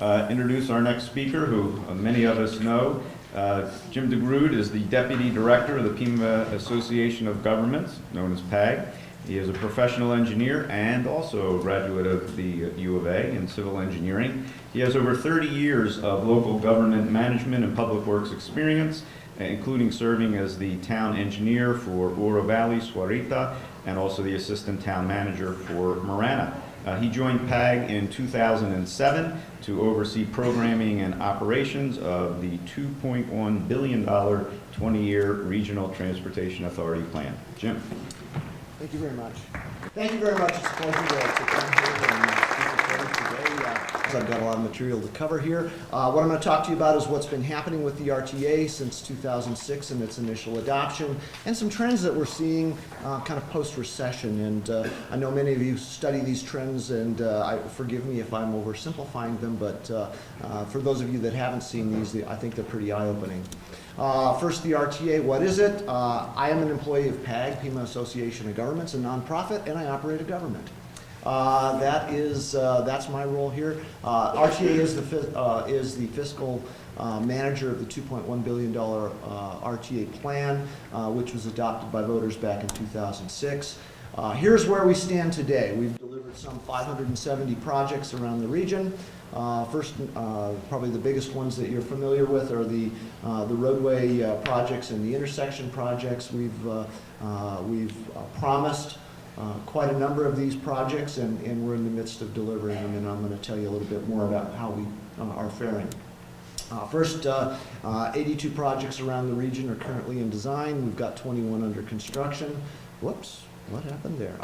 introduce our next speaker, who many of us know. Jim Dagrood is the Deputy Director of the Pima Association of Governments, known as PAG. He is a professional engineer and also a graduate of the U of A in civil engineering. He has over 30 years of local government management and public works experience, including serving as the town engineer for Oro Valley, Suarita, and also the assistant town manager for Marana. He joined PAG in 2007 to oversee programming and operations of the $2.1 billion 20-year Regional Transportation Authority plan. Jim. Thank you very much. Thank you very much. It's a pleasure to come here and speak with you today. I've got a lot of material to cover here. What I'm going to talk to you about is what's been happening with the RTA since 2006 and its initial adoption, and some trends that we're seeing kind of post-recession. And I know many of you study these trends, and forgive me if I'm oversimplifying them, but for those of you that haven't seen these, I think they're pretty eye-opening. First, the RTA, what is it? I am an employee of PAG, Pima Association of Governments, a nonprofit, and I operate a government. That's my role here. RTA is the fiscal manager of the $2.1 billion RTA plan, which was adopted by voters back in 2006. Here's where we stand today. We've delivered some 570 projects around the region. First, probably the biggest ones that you're familiar with are the roadway projects and the intersection projects. We've promised quite a number of these projects, and we're in the midst of delivering them, and I'm going to tell you a little bit more about how we are faring. First, 82 projects around the region are currently in design. We've got 21 under construction. Whoops, what happened there?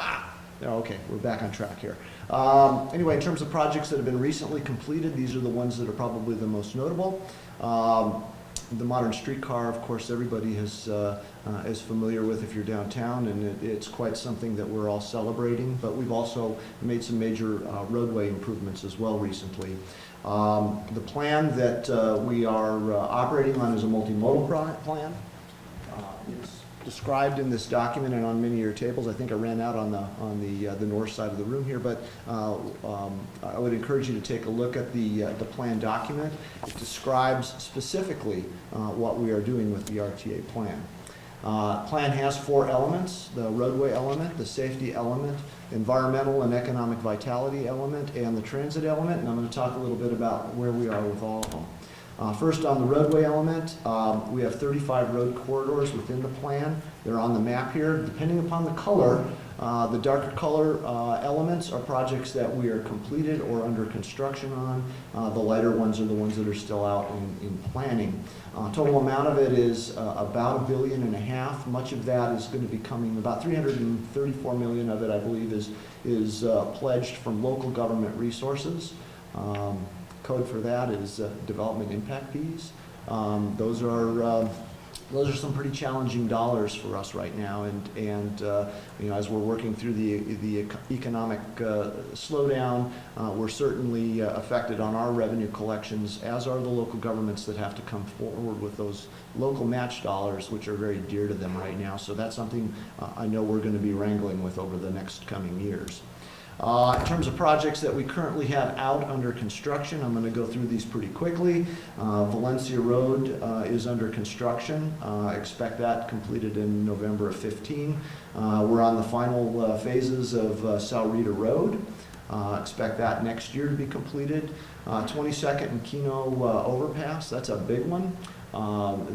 Okay, we're back on track here. Anyway, in terms of projects that have been recently completed, these are the ones that are probably the most notable. The modern streetcar, of course, everybody is familiar with if you're downtown, and it's quite something that we're all celebrating. But we've also made some major roadway improvements as well recently. The plan that we are operating on is a multimodal plan. It's described in this document and on many of your tables. I think I ran out on the north side of the room here, but I would encourage you to take a look at the plan document. It describes specifically what we are doing with the RTA plan. Plan has 4 elements: the roadway element, the safety element, environmental and economic vitality element, and the transit element. And I'm going to talk a little bit about where we are with all of them. First, on the roadway element, we have 35 road corridors within the plan. They're on the map here. Depending upon the color, the darker color elements are projects that we are completed or under construction on. The lighter ones are the ones that are still out in planning. Total amount of it is about $1.5 billion. Much of that is going to be coming, about $334 million of it, I believe, is pledged from local government resources. Code for that is development impact fees. Those are some pretty challenging dollars for us right now, and you know, as we're working through the economic slowdown, we're certainly affected on our revenue collections, as are the local governments that have to come forward with those local match dollars, which are very dear to them right now. So that's something I know we're going to be wrangling with over the next coming years. In terms of projects that we currently have out under construction, I'm going to go through these pretty quickly. Valencia Road is under construction. Expect that completed in November of 15. We're on the final phases of Saurita Road. Expect that next year to be completed. 22nd and Kino Overpass, that's a big one.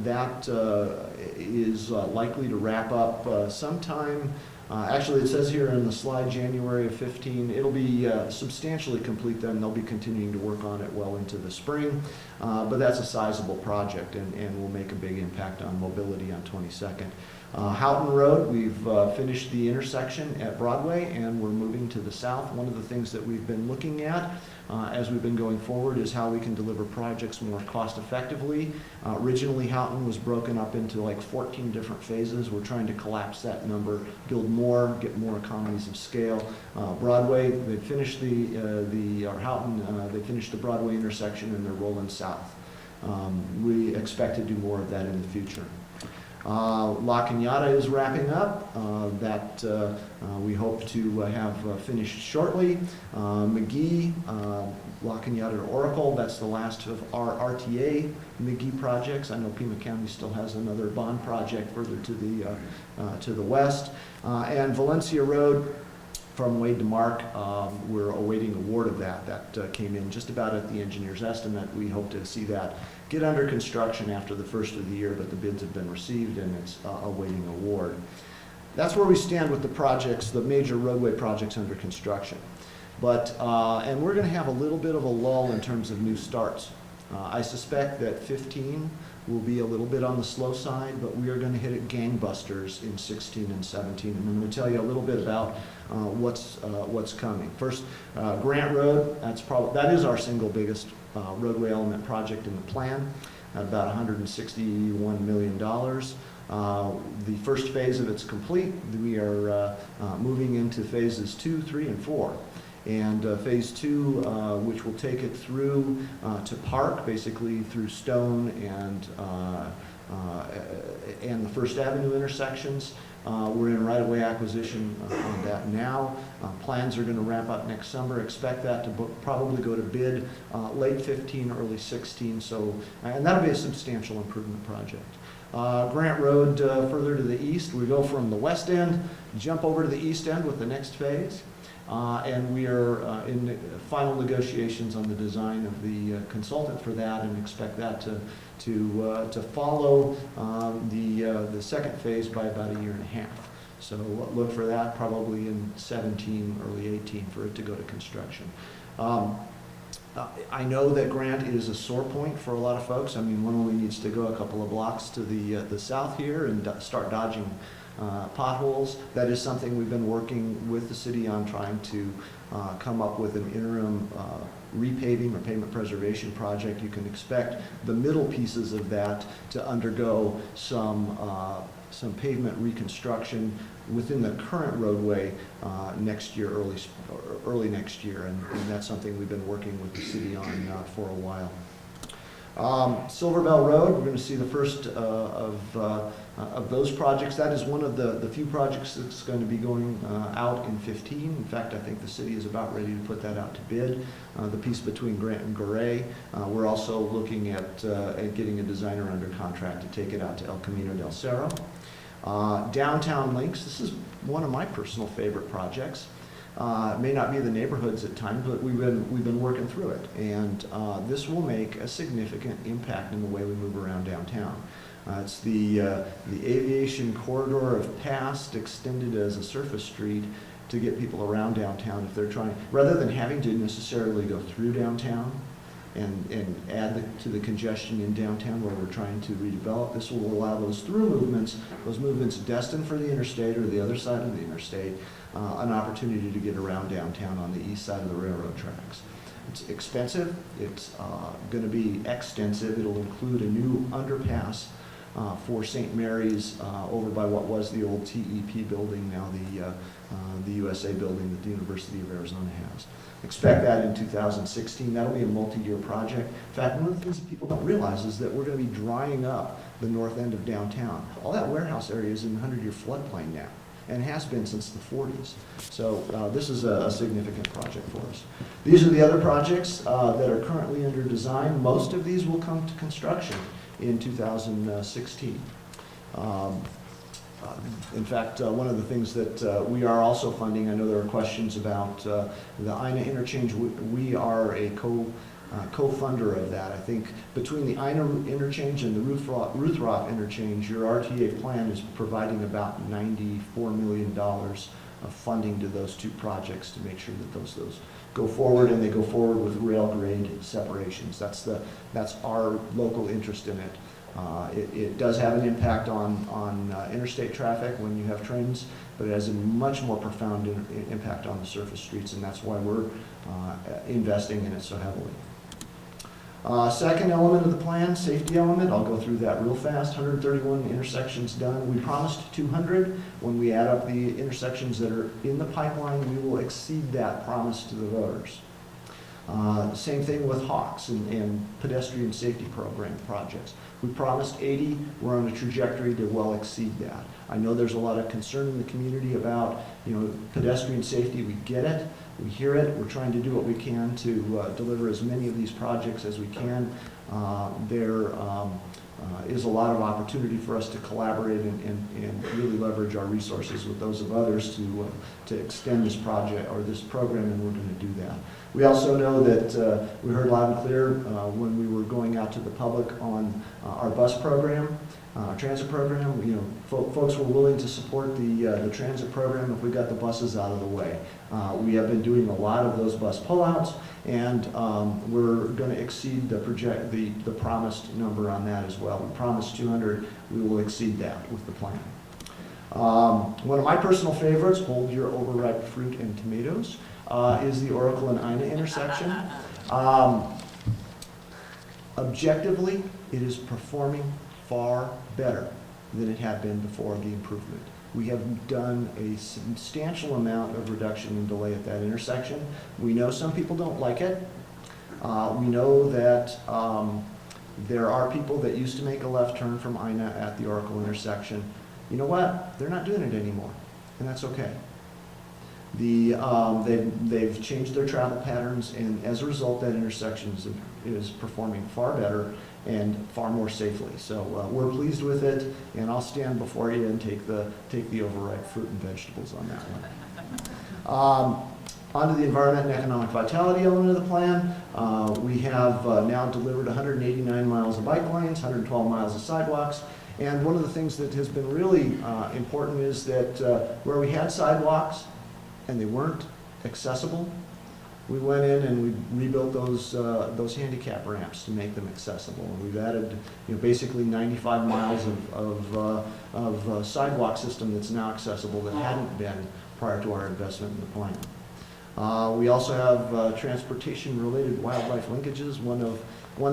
That is likely to wrap up sometime. Actually, it says here in the slide January of 15. It'll be substantially complete then. They'll be continuing to work on it well into the spring. But that's a sizable project and will make a big impact on mobility on 22nd. Houghton Road, we've finished the intersection at Broadway and we're moving to the south. One of the things that we've been looking at as we've been going forward is how we can deliver projects more cost effectively. Originally, Houghton was broken up into like 14 different phases. We're trying to collapse that number, build more, get more economies of scale. Broadway, they finished Houghton, they finished the Broadway intersection and they're rolling south. We expect to do more of that in the future. La Cañada is wrapping up. That we hope to have finished shortly. McGee, La Cañada to Oracle, that's the last of our RTA McGee projects. I know Pima County still has another bond project further to the west. And Valencia Road, from Wade to Mark, we're awaiting award of that. That came in just about at the engineer's estimate. We hope to see that get under construction after the first of the year, but the bids have been received and it's awaiting award. That's where we stand with the projects, the major roadway projects under construction. But, and we're going to have a little bit of a lull in terms of new starts. I suspect that 15 will be a little bit on the slow side, but we are going to hit it gangbusters in 16 and 17. And I'm going to tell you a little bit about what's coming. First, Grant Road, that is our single biggest roadway element project in the plan, at about $161 million. The first phase of it's complete. We are moving into phases 2, 3, and 4. And phase 2, which will take it through to Park, basically through Stone and the First Avenue intersections. We're in right-of-way acquisition on that now. Plans are going to wrap up next summer. Expect that to probably go to bid late 15, early 16. So, and that'll be a substantial improvement project. Grant Road further to the east, we go from the west end, jump over to the east end with the next phase. And we are in the final negotiations on the design of the consultant for that, and expect that to follow the second phase by about a year and a half. So look for that probably in 17, early 18 for it to go to construction. I know that Grant is a sore point for a lot of folks. I mean, one only needs to go a couple of blocks to the south here and start dodging potholes. That is something we've been working with the city on, trying to come up with an interim repaving or pavement preservation project. You can expect the middle pieces of that to undergo some pavement reconstruction within the current roadway next year, early next year, and that's something we've been working with the city on for a while. Silver Bell Road, we're going to see the first of those projects. That is one of the few projects that's going to be going out in 15. In fact, I think the city is about ready to put that out to bid. The piece between Grant and Garay. We're also looking at getting a designer under contract to take it out to El Camino del Cerro. Downtown Links, this is one of my personal favorite projects. It may not be the neighborhoods at times, but we've been working through it, and this will make a significant impact in the way we move around downtown. It's the aviation corridor of past extended as a surface street to get people around downtown if they're trying, rather than having to necessarily go through downtown and add to the congestion in downtown where we're trying to redevelop. This will allow those those movements destined for the interstate or the other side of the interstate, an opportunity to get around downtown on the east side of the railroad tracks. It's expensive. It's going to be extensive. It'll include a new underpass for St. Mary's over by what was the old TEP building, now the USA building that the University of Arizona has. Expect that in 2016. That'll be a multi-year project. In fact, one of the things that people don't realize is that we're going to be drying up the north end of downtown. All that warehouse area is in the 100-year floodplain now, and has been since the 40s. So this is a significant project for us. These are the other projects that are currently under design. Most of these will come to construction in 2016. In fact, one of the things that we are also funding, I know there are questions about the INA interchange. We are a co-funder of that. I think between the INA interchange and the Ruthrock interchange, your RTA plan is providing about $94 million of funding to those two projects to make sure that those go forward, and they go forward with rail grade separations. That's our local interest in it. It does have an impact on interstate traffic when you have trains, but it has a much more profound impact on the surface streets, and that's why we're investing in it so heavily. Second element of the plan, safety element. I'll go through that real fast. 131 intersections done. We promised 200. When we add up the intersections that are in the pipeline, we will exceed that promise to the voters. Same thing with Hawks and pedestrian safety program projects. We promised 80, we're on a trajectory to well exceed that. I know there's a lot of concern in the community about, pedestrian safety. We get it, we hear it, we're trying to do what we can to deliver as many of these projects as we can. There is a lot of opportunity for us to collaborate and really leverage our resources with those of others to extend this project or this program, and we're going to do that. We also know that we heard loud and clear when we were going out to the public on our bus program, transit program. Folks were willing to support the transit program if we got the buses out of the way. We have been doing a lot of those bus pullouts, and we're going to exceed the promised number on that as well. We promised 200. We will exceed that with the plan. One of my personal favorites, hold your overripe fruit and tomatoes, is the Oracle and Ina intersection. Objectively, it is performing far better than it had been before the improvement. We have done a substantial amount of reduction in delay at that intersection. We know some people don't like it. We know that there are people that used to make a left turn from Ina at the Oracle intersection. You know what? They're not doing it anymore, and that's okay. They've changed their travel patterns, and as a result, that intersection is performing far better and far more safely. So we're pleased with it, and I'll stand before you and take the overripe fruit and vegetables on that one. On to the environment and economic vitality element of the plan. We have now delivered 189 miles of bike lanes, 112 miles of sidewalks. And one of the things that has been really important is that where we had sidewalks and they weren't accessible, we went in and we rebuilt those handicap ramps to make them accessible. And we've added, basically 95 miles of sidewalk system that's now accessible that hadn't been prior to our investment in the plan. We also have transportation-related wildlife linkages, one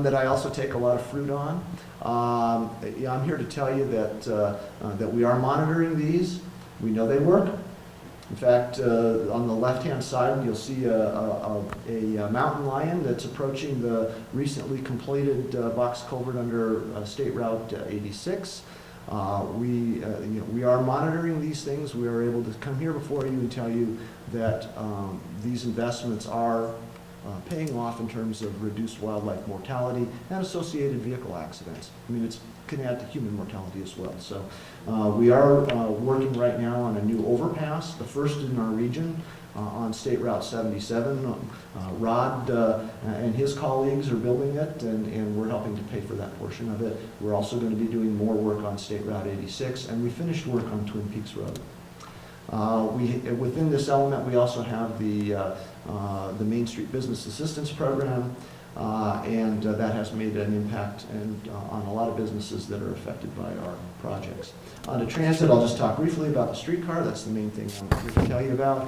that I also take a lot of fruit on. I'm here to tell you that we are monitoring these. We know they work. In fact, on the left-hand side, you'll see a mountain lion that's approaching the recently completed box culvert under State Route 86. We are monitoring these things. We are able to come here before you and tell you that these investments are paying off in terms of reduced wildlife mortality and associated vehicle accidents. I mean, it can add to human mortality as well. So we are working right now on a new overpass, the first in our region, on State Route 77. Rod and his colleagues are building it, and we're helping to pay for that portion of it. We're also going to be doing more work on State Route 86, and we finished work on Twin Peaks Road. Within this element, we also have the Main Street Business Assistance Program, and that has made an impact on a lot of businesses that are affected by our projects. On to transit, I'll just talk briefly about the streetcar. That's the main thing I'm here to tell you about.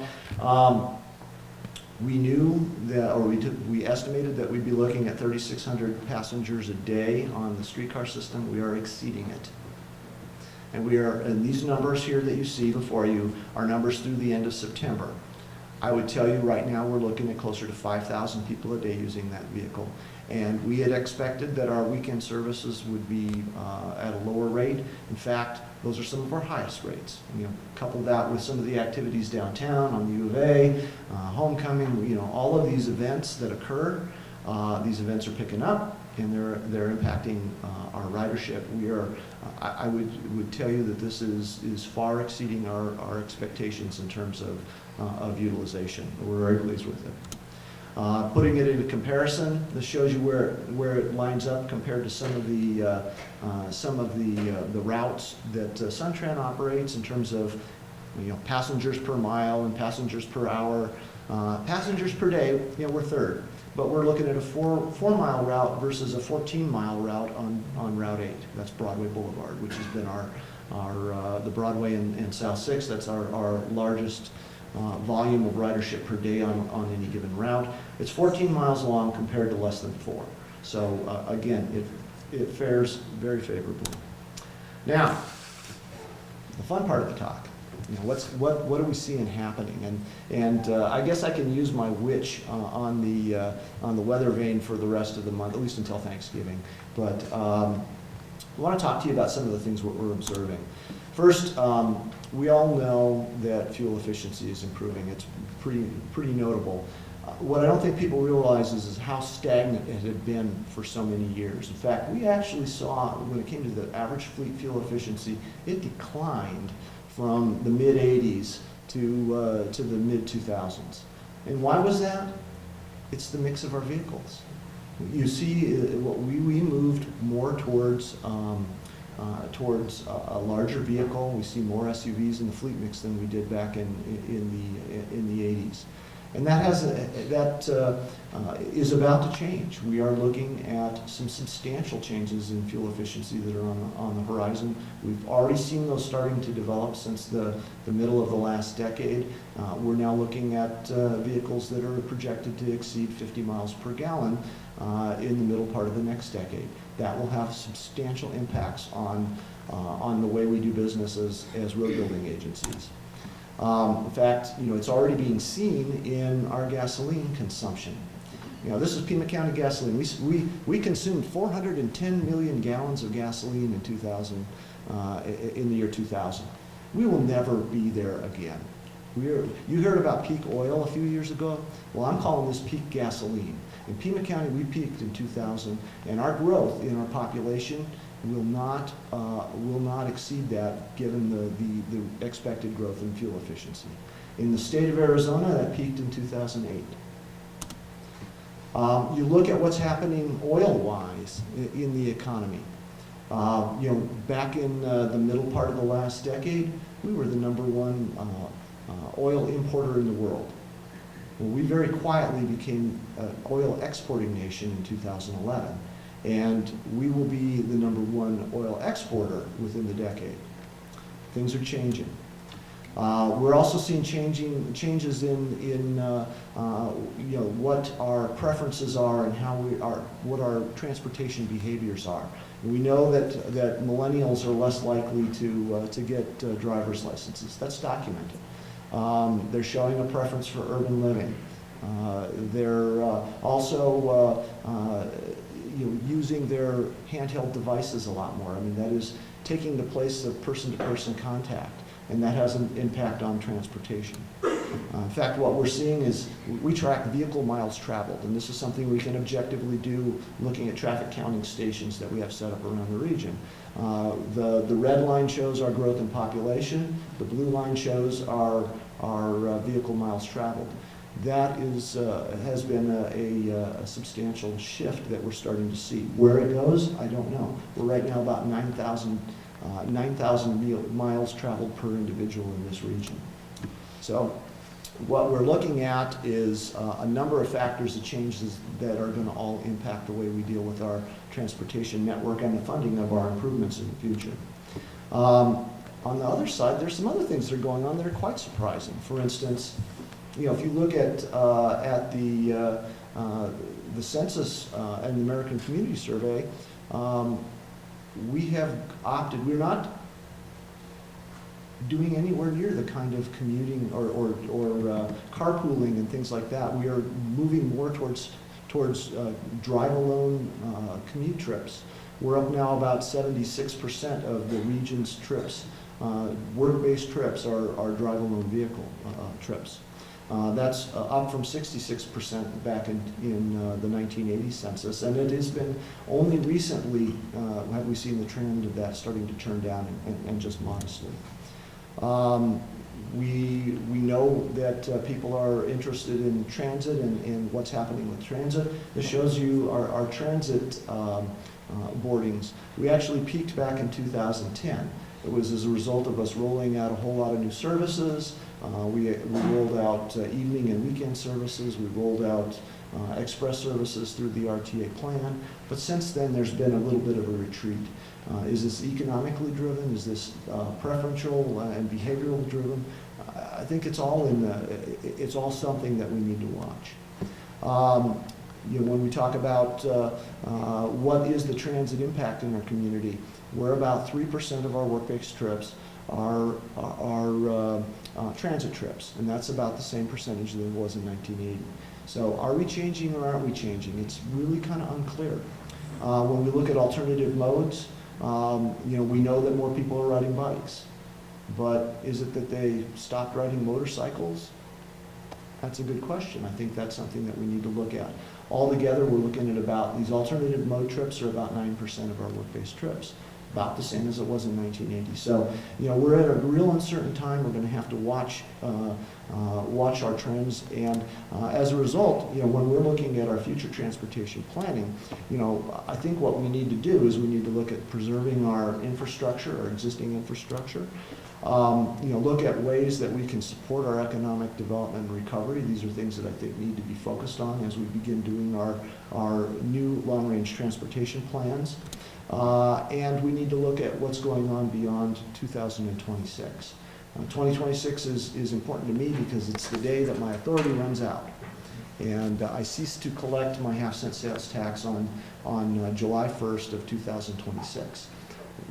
We knew that, or we estimated that we'd be looking at 3,600 passengers a day on the streetcar system. We are exceeding it. And these numbers here that you see before you are numbers through the end of September. I would tell you right now we're looking at closer to 5,000 people a day using that vehicle. And we had expected that our weekend services would be at a lower rate. In fact, those are some of our highest rates. Couple that with some of the activities downtown on the U of A, homecoming, all of these events that occur, these events are picking up, and they're impacting our ridership. I would tell you that this is far exceeding our expectations in terms of utilization. We're very pleased with it. Putting it into comparison, this shows you where it lines up compared to some of the routes that Suntran operates in terms of passengers per mile and passengers per hour. Passengers per day, we're third. But we're looking at a 4-mile route versus a 14-mile route on Route 8. That's Broadway Boulevard, which has been the Broadway and South 6. That's our largest volume of ridership per day on any given route. It's 14 miles long compared to less than 4. So again, it fares very favorably. Now, the fun part of the talk. You know, what are we seeing happening? And I guess I can use my witch on the weather vane for the rest of the month, at least until Thanksgiving. But I want to talk to you about some of the things we're observing. First, we all know that fuel efficiency is improving. It's pretty notable. What I don't think people realize is how stagnant it had been for so many years. In fact, we actually saw, when it came to the average fleet fuel efficiency, it declined from the mid-'80s to the mid-2000s. And why was that? It's the mix of our vehicles. You see, we moved more towards a larger vehicle. We see more SUVs in the fleet mix than we did back in the 80s. And that is about to change. We are looking at some substantial changes in fuel efficiency that are on the horizon. We've already seen those starting to develop since the middle of the last decade. We're now looking at vehicles that are projected to exceed 50 miles per gallon in the middle part of the next decade. That will have substantial impacts on the way we do business as road building agencies. In fact, you know, it's already being seen in our gasoline consumption. You know, this is Pima County gasoline. We consumed 410 million gallons of gasoline in 2000, in the year 2000. We will never be there again. You heard about peak oil a few years ago? Well, I'm calling this peak gasoline. In Pima County, we peaked in 2000, and our growth in our population will not exceed that given the expected growth in fuel efficiency. In the state of Arizona, that peaked in 2008. You look at what's happening oil-wise in the economy. You know, back in the middle part of the last decade, we were the #1 oil importer in the world. Well, we very quietly became an oil exporting nation in 2011. And we will be the #1 oil exporter within the decade. Things are changing. We're also seeing changes in you know, what our preferences are and what our transportation behaviors are. We know that millennials are less likely to get driver's licenses. That's documented. They're showing a preference for urban living. They're also you know, using their handheld devices a lot more. I mean, that is taking the place of person-to-person contact, and that has an impact on transportation. In fact, what we're seeing is we track vehicle miles traveled, and this is something we can objectively do looking at traffic counting stations that we have set up around the region. The red line shows our growth in population. The blue line shows our vehicle miles traveled. That has been a substantial shift that we're starting to see. Where it goes, I don't know. We're right now about 9,000 miles traveled per individual in this region. So what we're looking at is a number of factors of changes that are going to all impact the way we deal with our transportation network and the funding of our improvements in the future. On the other side, there's some other things that are going on that are quite surprising. For instance, you know, if you look at the census and the American Community Survey, we have opted, we're not doing anywhere near the kind of commuting or carpooling and things like that. We are moving more towards drive-alone commute trips. We're up now about 76% of the region's trips. Work-based trips are drive-alone vehicle trips. That's up from 66% back in the 1980 census, and it has been only recently have we seen the trend of that starting to turn down and just modestly. We know that people are interested in transit and what's happening with transit. This shows you our transit boardings. We actually peaked back in 2010. It was as a result of us rolling out a whole lot of new services. We rolled out evening and weekend services. We rolled out express services through the RTA plan. But since then, there's been a little bit of a retreat. Is this economically driven? Is this preferential and behavioral driven? I think it's all it's all something that we need to watch. You know, when we talk about what is the transit impact in our community, we're about 3% of our work-based trips are transit trips, and that's about the same percentage that it was in 1980. So are we changing or aren't we changing? It's really kind of unclear. When we look at alternative modes, we know that more people are riding bikes, but is it that they stopped riding motorcycles? That's a good question. I think that's something that we need to look at. Altogether, we're looking at about, these alternative mode trips are about 9% of our work-based trips, about the same as it was in 1980. So, we're at a real uncertain time. We're going to have to watch our trends, and as a result, when we're looking at our future transportation planning, I think what we need to do is we need to look at preserving our infrastructure, our existing infrastructure. Look at ways that we can support our economic development and recovery. These are things that I think need to be focused on as we begin doing our new long-range transportation plans. And we need to look at what's going on beyond 2026. 2026 is important to me because it's the day that my authority runs out. And I cease to collect my half-cent sales tax on July 1st of 2026.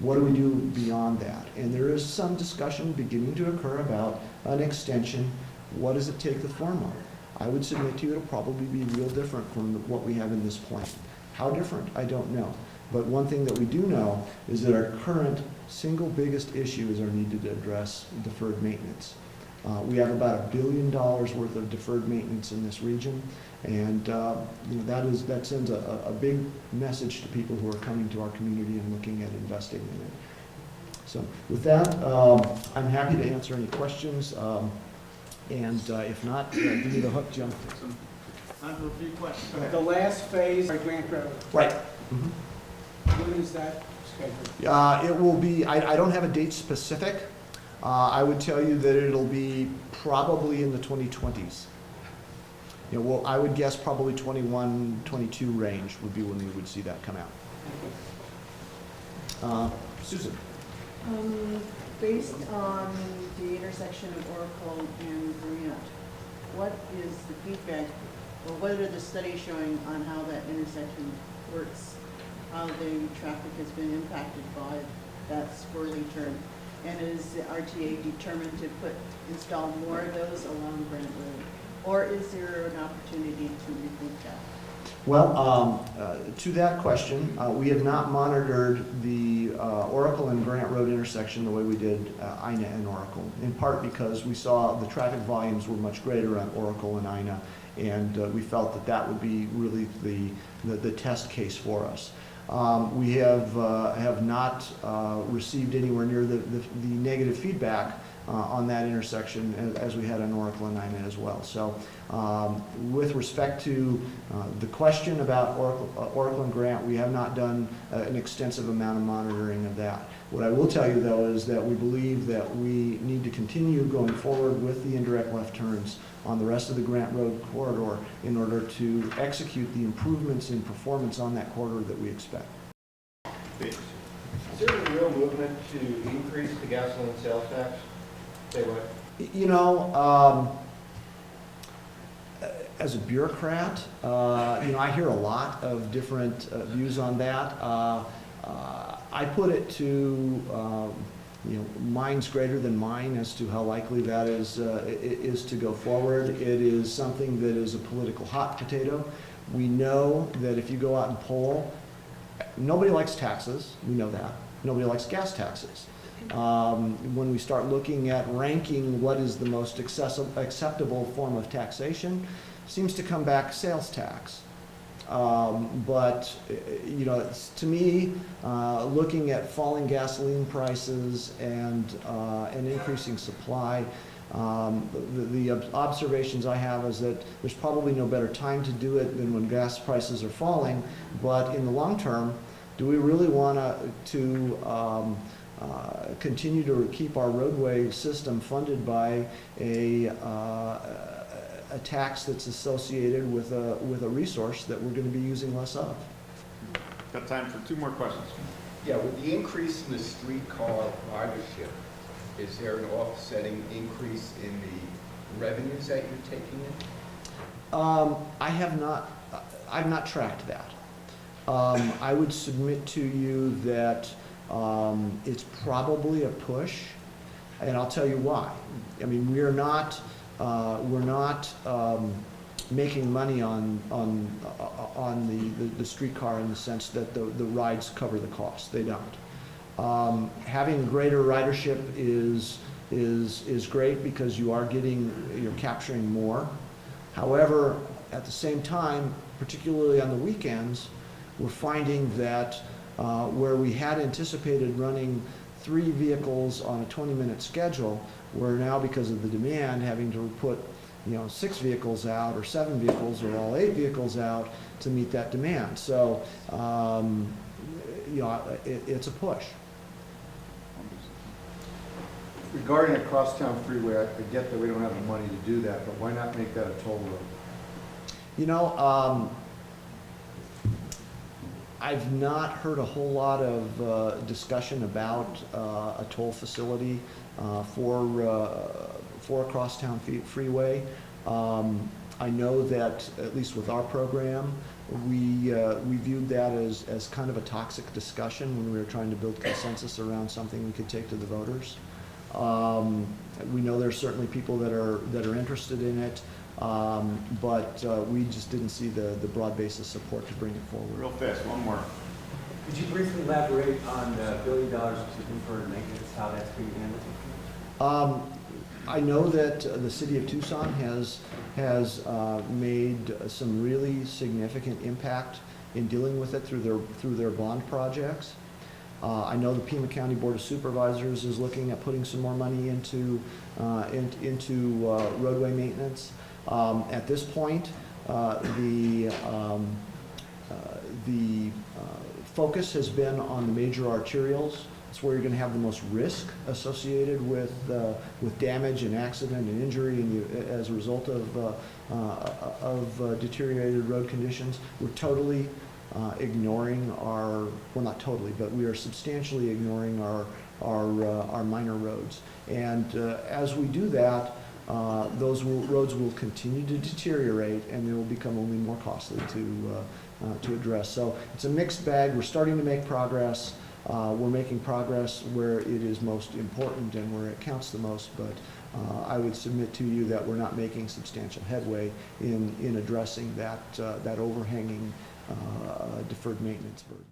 What do we do beyond that? And there is some discussion beginning to occur about an extension. What does it take the form of? I would submit to you it'll probably be real different from what we have in this plan. How different? I don't know. But one thing that we do know is that our current single biggest issue is our need to address deferred maintenance. We have about $1 billion worth of deferred maintenance in this region, and that sends a big message to people who are coming to our community and looking at investing in it. So with that, I'm happy to answer any questions, and if not, give me the hook, Jim. Time for a few questions. The last phase, Grant Road. Right. When is that scheduled? It will be, I don't have a date specific. I would tell you that it'll be probably in the 2020s. I would guess probably 21, 22 range would be when we would see that come out. Susan. Based on the intersection of Oracle and Grant, what is the feedback, or what are the studies showing on how that intersection works? How the traffic has been impacted by that swirling turn? And is the RTA determined to install more of those along Grant Road? Or is there an opportunity to rethink that? Well, to that question, we have not monitored the Oracle and Grant Road intersection the way we did Ina and Oracle, in part because we saw the traffic volumes were much greater on Oracle and Ina, and we felt that that would be really the test case for us. We have not received anywhere near the negative feedback on that intersection as we had on Oracle and Ina as well. So with respect to the question about Oracle and Grant, we have not done an extensive amount of monitoring of that. What I will tell you, though, is that we believe that we need to continue going forward with the indirect left turns on the rest of the Grant Road corridor in order to execute the improvements in performance on that corridor that we expect. Is there a real movement to increase the gasoline sales tax? Say what? As a bureaucrat, I hear a lot of different views on that. I put it to mine's greater than mine as to how likely that is to go forward. It is something that is a political hot potato. We know that if you go out and poll, nobody likes taxes. We know that. Nobody likes gas taxes. When we start looking at ranking what is the most acceptable form of taxation, seems to come back sales tax. But to me, looking at falling gasoline prices and increasing supply, the observations I have is that there's probably no better time to do it than when gas prices are falling. But in the long term, do we really want to continue to keep our roadway system funded by a tax that's associated with a resource that we're going to be using less of? Got time for 2 more questions. Yeah, with the increase in the streetcar ridership, is there an offsetting increase in the revenues that you're taking in? I've not tracked that. I would submit to you that it's probably a push. And I'll tell you why. I mean, we're not making money on the streetcar in the sense that the rides cover the cost. They don't. Having greater ridership is great because you're capturing more. However, at the same time, particularly on the weekends, we're finding that where we had anticipated running 3 vehicles on a 20-minute schedule, we're now, because of the demand, having to put 6 vehicles out, or 7 vehicles, or all 8 vehicles out to meet that demand. So, it's a push. Regarding a crosstown freeway, I get that we don't have the money to do that, but why not make that a toll road? I've not heard a whole lot of discussion about a toll facility for a crosstown freeway. I know that, at least with our program, we viewed that as kind of a toxic discussion when we were trying to build consensus around something we could take to the voters. We know there's certainly people that are interested in it, but we just didn't see the broad base of support to bring it forward. Real fast, one more. Could you briefly elaborate on the $1 billion to deferred maintenance, how that's being handled? I know that the city of Tucson has made some really significant impact in dealing with it through their bond projects. I know the Pima County Board of Supervisors is looking at putting some more money into roadway maintenance. At this point, the focus has been on the major arterials. It's where you're going to have the most risk associated with damage and accident and injury, and as a result of deteriorated road conditions. We're totally ignoring well, not totally, but we are substantially ignoring our minor roads. And as we do that, those roads will continue to deteriorate, and they will become only more costly to address. So it's a mixed bag. We're starting to make progress. We're making progress where it is most important and where it counts the most, but I would submit to you that we're not making substantial headway in addressing that overhanging deferred maintenance burden.